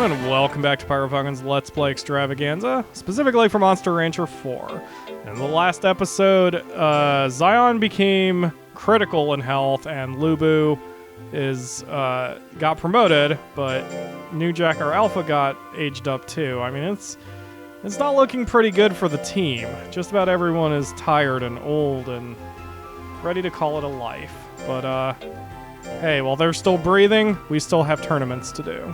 everyone, and welcome back to PyroFalkon's Let's Play Extravaganza, specifically for Monster Rancher 4. In the last episode, Zion became critical in health, and Lubu got promoted, but New Jack, our Alpha, got aged up too. I mean, it's not looking pretty good for the team. Just about everyone is tired and old and ready to call it a life. But, hey, while they're still breathing, we still have tournaments to do.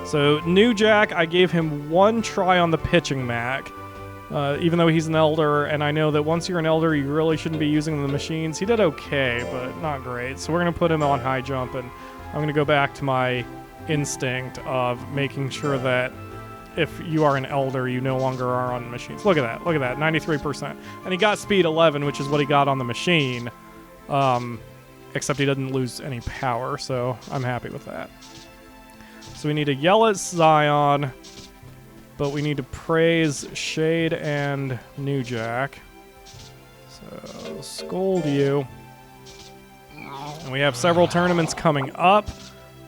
So, New Jack, I gave him one try on the pitching Mac, even though he's an elder, and I know that once you're an elder, you really shouldn't be using the machines. He did okay, but not great. So we're going to put him on high jump, and I'm going to go back to my instinct of making sure that if you are an elder, you no longer are on machines. Look at that, 93%. And he got speed 11, which is what he got on the machine, except he didn't lose any power, so I'm happy with that. So we need to yell at Zion, but we need to praise Shade and New Jack. So, scold you. And we have several tournaments coming up,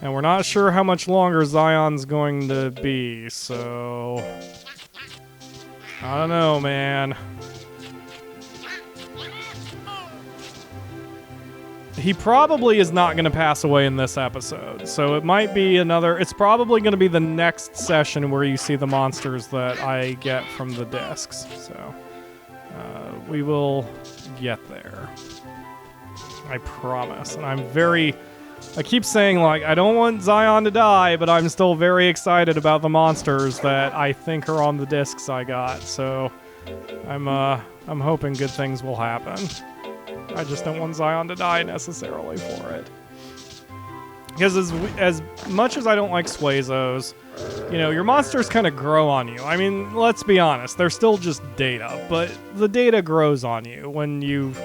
and we're not sure how much longer Zion's going to be, so... I don't know, man. He probably is not going to pass away in this episode, so it might be another... It's probably going to be the next session where you see the monsters that I get from the discs, so... we will get there. I promise. And I'm very... I keep saying, like, I don't want Zion to die, but I'm still very excited about the monsters that I think are on the discs I got, so... I'm hoping good things will happen. I just don't want Zion to die necessarily for it. Because as much as I don't like Swazos, you know, your monsters kind of grow on you. I mean, let's be honest, they're still just data, but the data grows on you when you've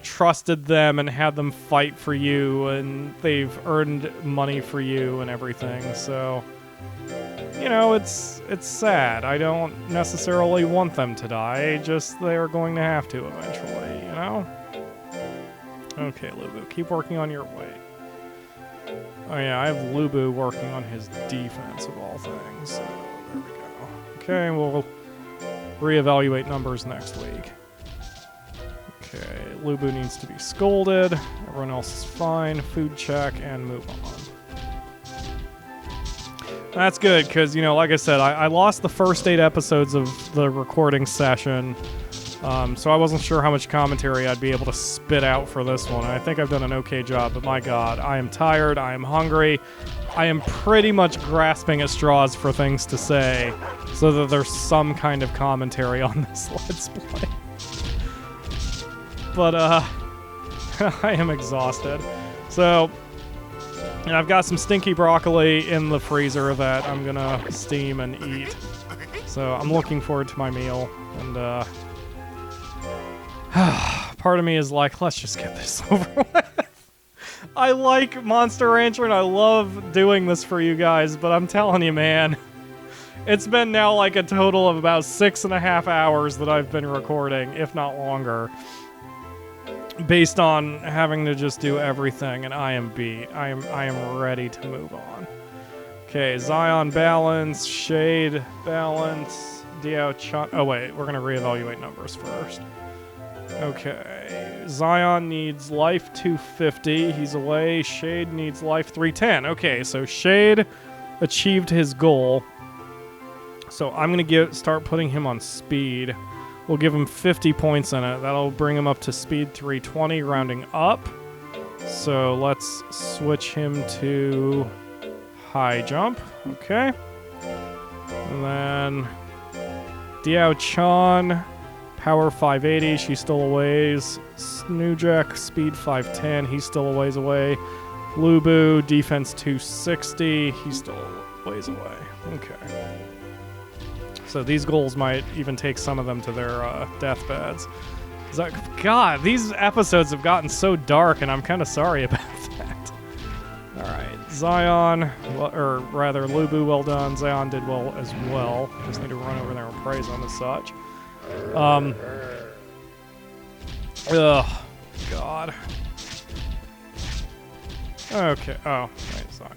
trusted them and had them fight for you and they've earned money for you and everything, so... You know, it's sad. I don't necessarily want them to die, just they're going to have to eventually, you know? Okay, Lubu, keep working on your weight. Oh yeah, I have Lubu working on his defense of all things, so there we go. Okay, we'll reevaluate numbers next week. Okay, Lubu needs to be scolded, everyone else is fine, food check, and move on. That's good, because, you know, like I said, I lost the first 8 episodes of the recording session, so I wasn't sure how much commentary I'd be able to spit out for this one. I think I've done an okay job, but my god, I am tired, I am hungry, I am pretty much grasping at straws for things to say, so that there's some kind of commentary on this Let's Play. But, I am exhausted. So... And I've got some stinky broccoli in the freezer that I'm gonna steam and eat. So I'm looking forward to my meal. And part of me is like, let's just get this over with. I like Monster Rancher and I love doing this for you guys, but I'm telling you, man, it's been now like a total of about 6.5 hours that I've been recording, if not longer. Based on having to just do everything, and I am beat. I am ready to move on. Okay, Zion balance, Shade balance, Diao Chan. Oh wait, we're gonna reevaluate numbers first. Okay, Zion needs life 250. He's away. Shade needs life 310. Okay, so Shade achieved his goal. So I'm gonna start putting him on speed. We'll give him 50 points in it. That'll bring him up to speed 320, rounding up. So let's switch him to high jump. Okay. And then Diao Chan, power 580. She's still a ways. Snoojek, speed 510. He's still a ways away. Lubu, defense 260. He's still a ways away. Okay. So these goals might even take some of them to their deathbeds. God, these episodes have gotten so dark, and I'm kind of sorry about that. Alright, Zion, or rather, Lubu, well done. Zion did well as well. Just need to run over there and praise him as such. Ugh, God. Okay, oh, wait, Zion.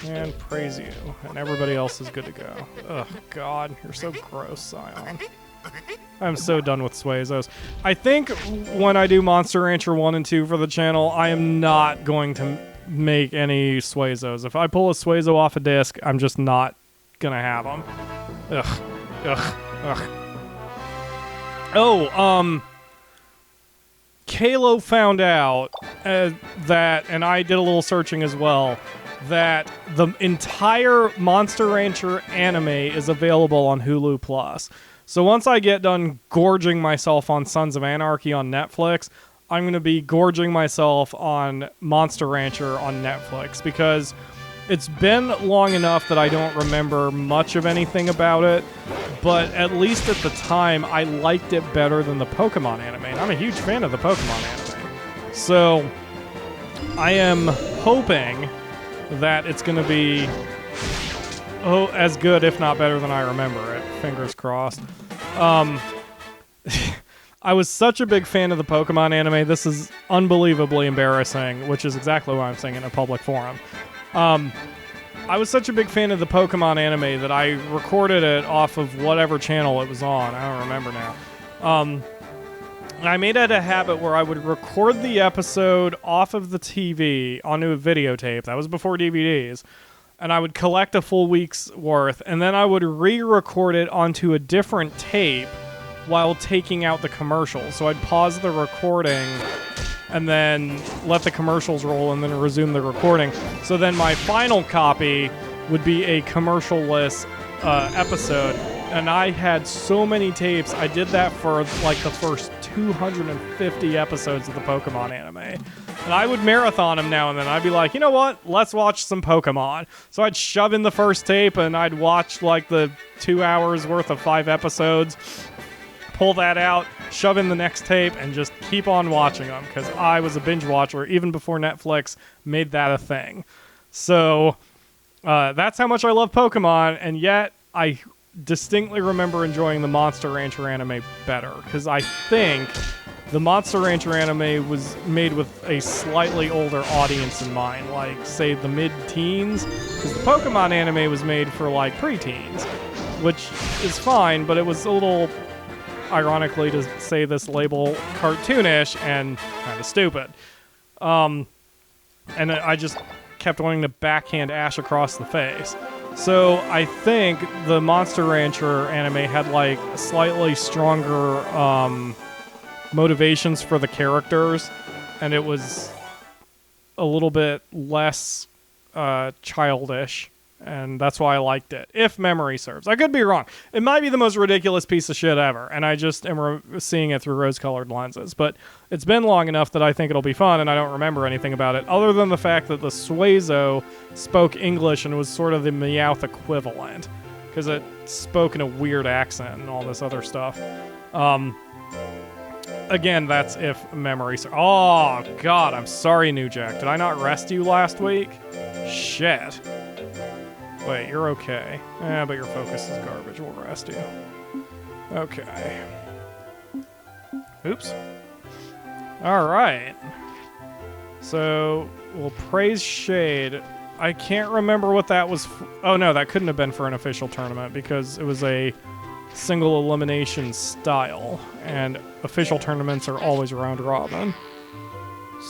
And praise you. And everybody else is good to go. Ugh, God, you're so gross, Scion. I'm so done with Suezos. I think when I do Monster Rancher 1 and 2 for the channel, I am not going to make any Suezos. If I pull a Suezo off a disc, I'm just not gonna have them. Ugh. Ugh. Ugh. Oh, Kalo found out that, and I did a little searching as well, that the entire Monster Rancher anime is available on Hulu Plus. So once I get done gorging myself on Sons of Anarchy on Netflix, I'm going to be gorging myself on Monster Rancher on Netflix, because it's been long enough that I don't remember much of anything about it, but at least at the time, I liked it better than the Pokemon anime, and I'm a huge fan of the Pokemon anime. So I am hoping that it's going to be as good, if not better than I remember it. Fingers crossed. I was such a big fan of the Pokemon anime. This is unbelievably embarrassing, which is exactly why I'm saying it in a public forum. I was such a big fan of the Pokemon anime that I recorded it off of whatever channel it was on. I don't remember now. And I made it a habit where I would record the episode off of the TV onto a videotape. That was before DVDs. And I would collect a full week's worth, and then I would re-record it onto a different tape while taking out the commercials. So I'd pause the recording and then let the commercials roll and then resume the recording. So then my final copy would be a commercial-less episode. And I had so many tapes. I did that for like the first 250 episodes of the Pokemon anime. And I would marathon them now and then. I'd be like, you know what? Let's watch some Pokemon. So I'd shove in the first tape and I'd watch like the 2 hours worth of 5 episodes, pull that out, shove in the next tape, and just keep on watching them, because I was a binge watcher even before Netflix made that a thing. So that's how much I love Pokemon, and yet I distinctly remember enjoying the Monster Rancher anime better, because I think the Monster Rancher anime was made with a slightly older audience in mind, like, say, the mid-teens, because the Pokemon anime was made for, like, pre-teens, which is fine, but it was a little, ironically to say this label, cartoonish and kind of stupid. And I just kept wanting to backhand Ash across the face. So I think the Monster Rancher anime had, like, slightly stronger motivations for the characters, and it was a little bit less childish, and that's why I liked it, if memory serves. I could be wrong. It might be the most ridiculous piece of shit ever, and I just am seeing it through rose-colored lenses, but it's been long enough that I think it'll be fun, and I don't remember anything about it, other than the fact that the Suezo spoke English and was sort of the Meowth equivalent, because it spoke in a weird accent and all this other stuff. Again, that's if memory serves. Oh, God, I'm sorry, New Jack. Did I not rest you last week? Shit. Wait, you're okay. Yeah, but your focus is garbage. We'll rest you. Okay. Oops. Alright. So, we'll praise Shade. I can't remember what that was oh no, that couldn't have been for an official tournament, because it was a single elimination style, and official tournaments are always round robin.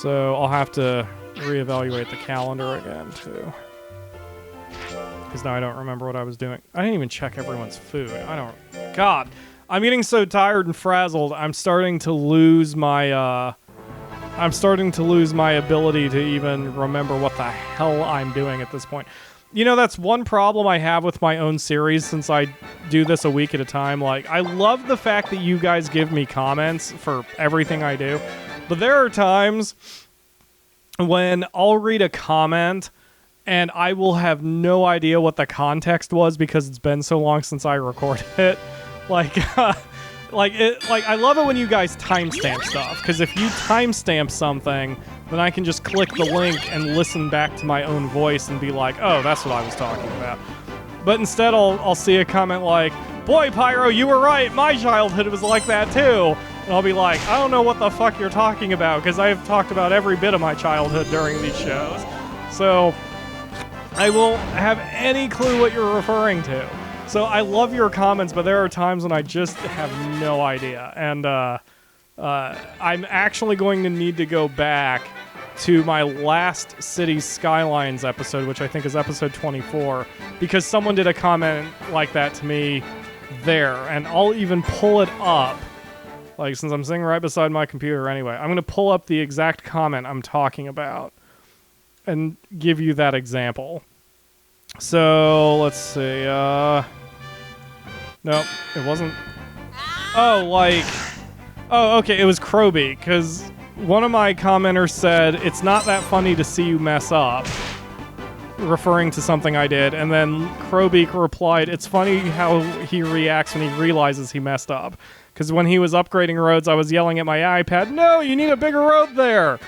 So, I'll have to reevaluate the calendar again, too. Because now I don't remember what I was doing. I didn't even check everyone's food. God, I'm getting so tired and frazzled. I'm starting to lose my ability to even remember what the hell I'm doing at this point. You know, that's one problem I have with my own series, since I do this a week at a time. Like, I love the fact that you guys give me comments for everything I do, but there are times when I'll read a comment and I will have no idea what the context was, because it's been so long since I recorded it. Like, I love it when you guys timestamp stuff, because if you timestamp something, then I can just click the link and listen back to my own voice and be like, oh, that's what I was talking about. But instead, I'll see a comment like, boy, Pyro, you were right, my childhood was like that too. And I'll be like, I don't know what the fuck you're talking about, because I've talked about every bit of my childhood during these shows. So, I won't have any clue what you're referring to. So I love your comments, but there are times when I just have no idea. And I'm actually going to need to go back to my last Cities Skylines episode, which I think is episode 24, because someone did a comment like that to me there. And I'll even pull it up. Like, since I'm sitting right beside my computer anyway, I'm going to pull up the exact comment I'm talking about and give you that example. So, let's see, nope, it wasn't. Oh, okay, it was Kroby, because one of my commenters said, it's not that funny to see you mess up, referring to something I did, and then Kroby replied, it's funny how he reacts when he realizes he messed up. Because when he was upgrading roads, I was yelling at my iPad, no, you need a bigger road there!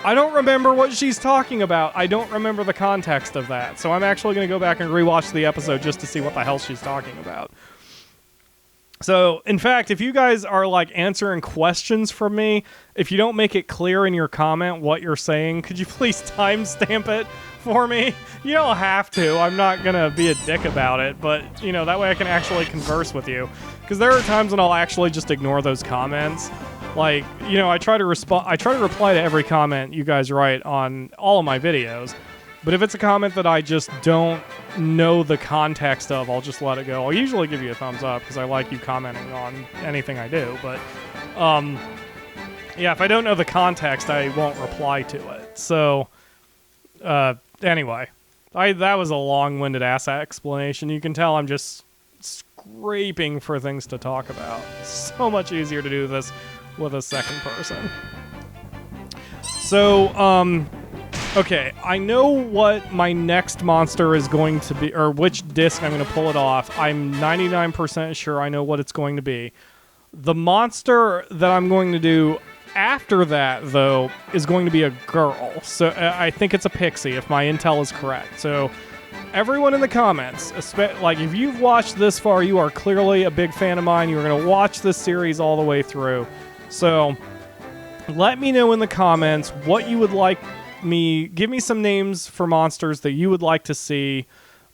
I don't remember what she's talking about. I don't remember the context of that. So I'm actually going to go back and rewatch the episode just to see what the hell she's talking about. So, in fact, if you guys are, like, answering questions from me, if you don't make it clear in your comment what you're saying, could you please timestamp it for me? You don't have to. I'm not going to be a dick about it, but, you know, that way I can actually converse with you. Because there are times when I'll actually just ignore those comments. Like, you know, I try to reply to every comment you guys write on all of my videos. But if it's a comment that I just don't know the context of, I'll just let it go. I'll usually give you a thumbs up because I like you commenting on anything I do. But, yeah, if I don't know the context, I won't reply to it. So, anyway, that was a long-winded ass explanation. You can tell I'm just scraping for things to talk about. So much easier to do this with a second person. So, okay, I know what my next monster is going to be, or which disc I'm going to pull it off. I'm 99% sure I know what it's going to be. The monster that I'm going to do after that, though, is going to be a girl. So I think it's a pixie, if my intel is correct. So everyone in the comments, like if you've watched this far, you are clearly a big fan of mine. You're going to watch this series all the way through. So let me know in the comments what you would like me. Give me some names for monsters that you would like to see.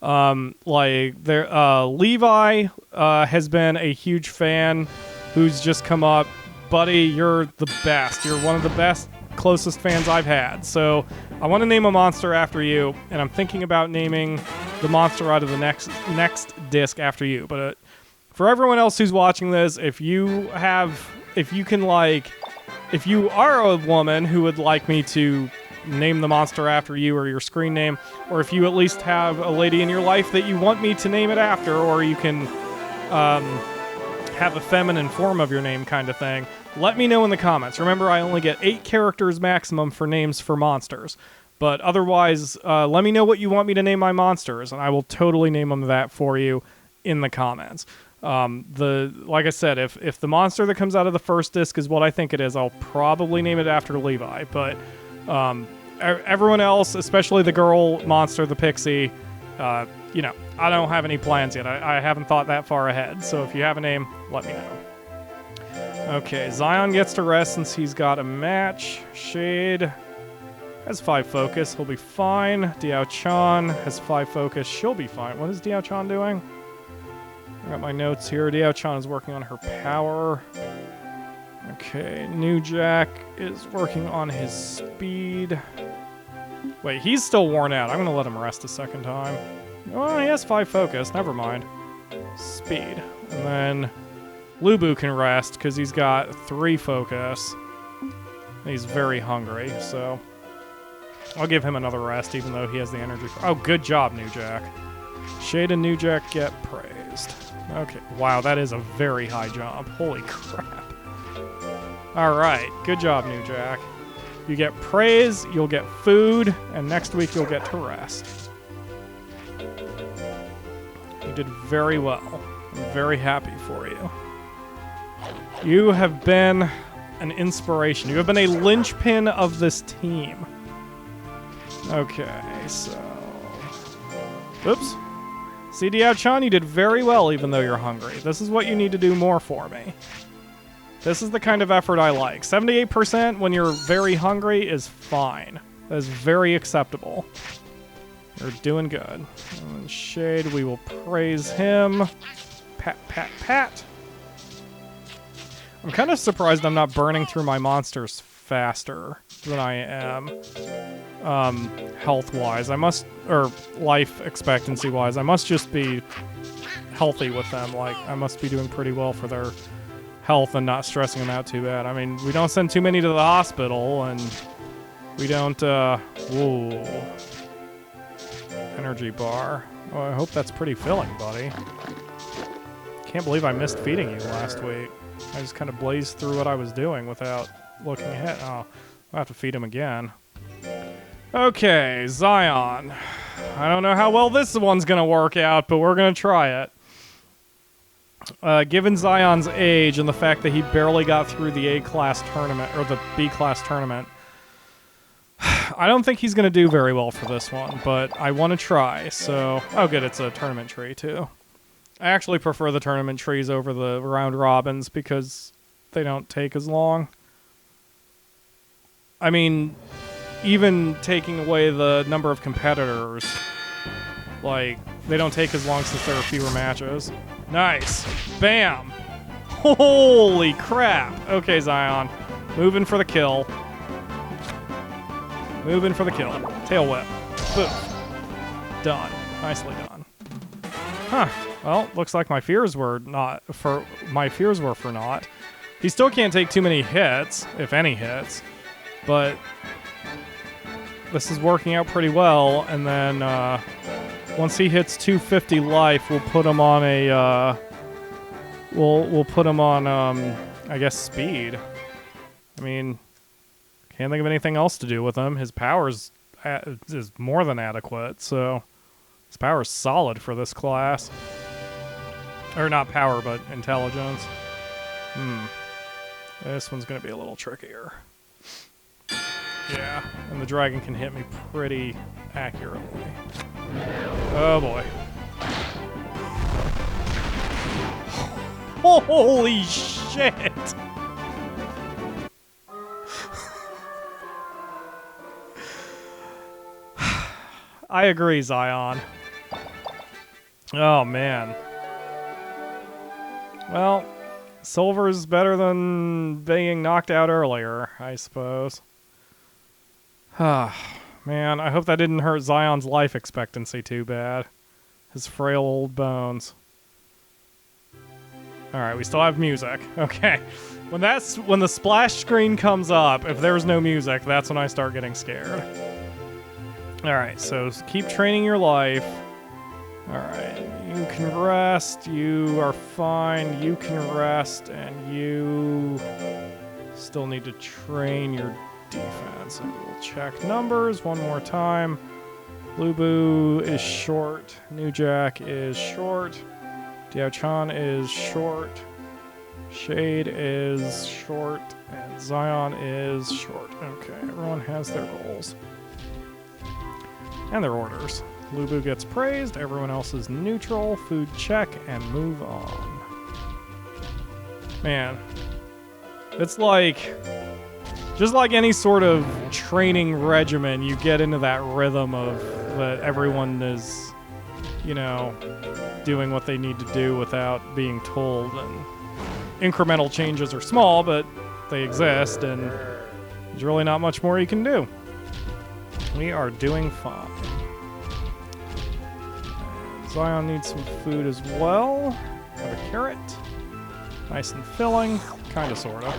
Like there, Levi has been a huge fan who's just come up. Buddy, you're the best. You're one of the best, closest fans I've had. So I want to name a monster after you, and I'm thinking about naming the monster out of the next disc after you. But for everyone else who's watching this, if you are a woman who would like me to name the monster after you or your screen name, or if you at least have a lady in your life that you want me to name it after, or you can have a feminine form of your name kind of thing, let me know in the comments. Remember, I only get 8 characters maximum for names for monsters. But otherwise, let me know what you want me to name my monsters, and I will totally name them that for you in the comments. Like I said, if the monster that comes out of the first disc is what I think it is, I'll probably name it after Levi. But everyone else, especially the girl monster, the pixie, you know, I don't have any plans yet. I haven't thought that far ahead. So if you have a name, let me know. Okay, Zion gets to rest since he's got a match. Shade has 5 focus. He'll be fine. Diao Chan has 5 focus. She'll be fine. What is Diao Chan doing? I got my notes here. Diao Chan is working on her power. Okay, New Jack is working on his speed. Wait, he's still worn out. I'm going to let him rest a second time. Oh, he has 5 focus. Never mind. Speed. And then Lubu can rest because he's got 3 focus. He's very hungry, so I'll give him another rest even though he has the energy. Oh, good job, New Jack. Shade and New Jack get praised. Okay, wow, that is a very high jump. Holy crap. Alright, good job, New Jack. You get praise, you'll get food, and next week you'll get to rest. You did very well. I'm very happy for you. You have been an inspiration. You have been a linchpin of this team. Okay, so... Oops. See, Diao-chan, you did very well even though you're hungry. This is what you need to do more for me. This is the kind of effort I like. 78% when you're very hungry is fine. That is very acceptable. You're doing good. And Shade, we will praise him. Pat, pat, pat. I'm kind of surprised I'm not burning through my monsters faster than I am health-wise. I must, or life expectancy-wise, I must just be healthy with them. Like, I must be doing pretty well for their health and not stressing them out too bad. I mean, we don't send too many to the hospital, and we don't, whoa. Energy bar. Oh, I hope that's pretty filling, buddy. Can't believe I missed feeding you last week. I just kind of blazed through what I was doing without looking ahead. Oh, I'll have to feed him again. Okay, Zion. I don't know how well this one's going to work out, but we're going to try it. Given Zion's age and the fact that he barely got through the A-class tournament, or the B-class tournament, I don't think he's going to do very well for this one, but I want to try, so... Oh, good, it's a tournament tree, too. I actually prefer the tournament trees over the round robins because they don't take as long. I mean, even taking away the number of competitors, like, they don't take as long since there are fewer matches. Nice. Bam. Holy crap. Okay, Zion. Moving for the kill. Moving for the kill. Tail whip. Boom. Done. Nicely done. Huh. Well, looks like my fears were for naught. He still can't take too many hits, if any hits, but this is working out pretty well. And then once he hits 250 life, we'll put him on a we'll put him on I guess speed. I mean, can't think of anything else to do with him. His power is more than adequate, so his power is solid for this class. Or not power, but intelligence. This one's going to be a little trickier. Yeah, and the dragon can hit me pretty accurately. Oh boy. Holy shit! I agree, Zion. Oh, man. Well, silver's better than being knocked out earlier, I suppose. Man, I hope that didn't hurt Zion's life expectancy too bad. His frail old bones. Alright, we still have music. Okay. When the splash screen comes up, if there's no music, that's when I start getting scared. Alright, so keep training your life. Alright, you can rest, you are fine, you can rest, and you still need to train your defense. And we'll check numbers one more time. Lubu is short, New Jack is short, Diao-chan is short, Shade is short, and Zion is short. Okay, everyone has their goals. And their orders. Lubu gets praised, everyone else is neutral, food check, and move on. Man, it's like, just like any sort of training regimen, you get into that rhythm of that everyone is, you know, doing what they need to do without being told, and incremental changes are small, but they exist, and there's really not much more you can do. We are doing fine. And Zion needs some food as well. Have a carrot. Nice and filling. Kinda, sorta.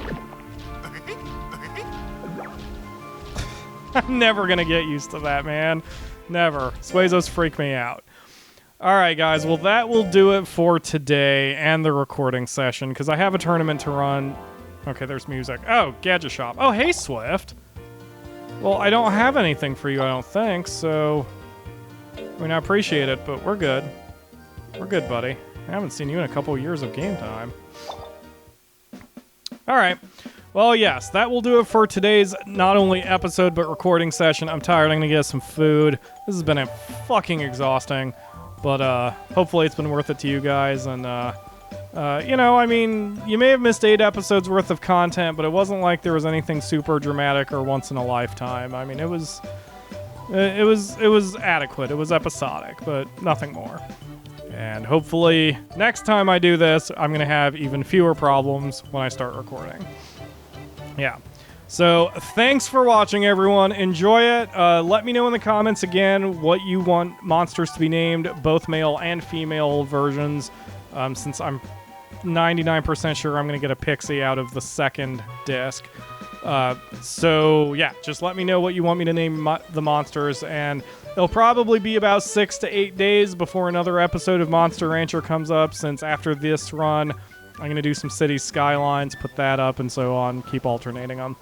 I'm never gonna get used to that, man. Never. Suezos freak me out. Alright, guys. Well, that will do it for today and the recording session, because I have a tournament to run. Okay, there's music. Oh, Gadget Shop. Oh, hey, Swift. Well, I don't have anything for you, I don't think, so... I mean, I appreciate it, but we're good. We're good, buddy. I haven't seen you in a couple years of game time. Alright. Well, yes, that will do it for today's not only episode, but recording session. I'm tired, I'm gonna get some food. This has been a fucking exhausting, but hopefully it's been worth it to you guys, and you know, I mean, you may have missed 8 episodes worth of content, but it wasn't like there was anything super dramatic or once in a lifetime. I mean, it was It was adequate. It was episodic, but nothing more. And hopefully next time I do this, I'm going to have even fewer problems when I start recording. Yeah. So thanks for watching, everyone. Enjoy it. Let me know in the comments again what you want monsters to be named, both male and female versions, since I'm 99% sure I'm going to get a pixie out of the second disc. So yeah, just let me know what you want me to name the monsters, and it'll probably be about 6 to 8 days before another episode of Monster Rancher comes up, since after this run, I'm going to do some city skylines, put that up, and so on, keep alternating them.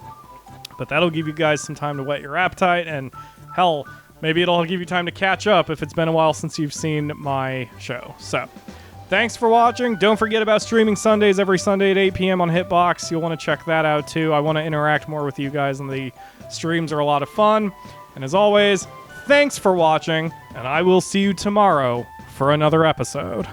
But that'll give you guys some time to whet your appetite, and hell, maybe it'll give you time to catch up if it's been a while since you've seen my show. So, thanks for watching. Don't forget about streaming Sundays every Sunday at 8 p.m. on Hitbox. You'll want to check that out too. I want to interact more with you guys, and the streams are a lot of fun. And as always, thanks for watching, and I will see you tomorrow for another episode.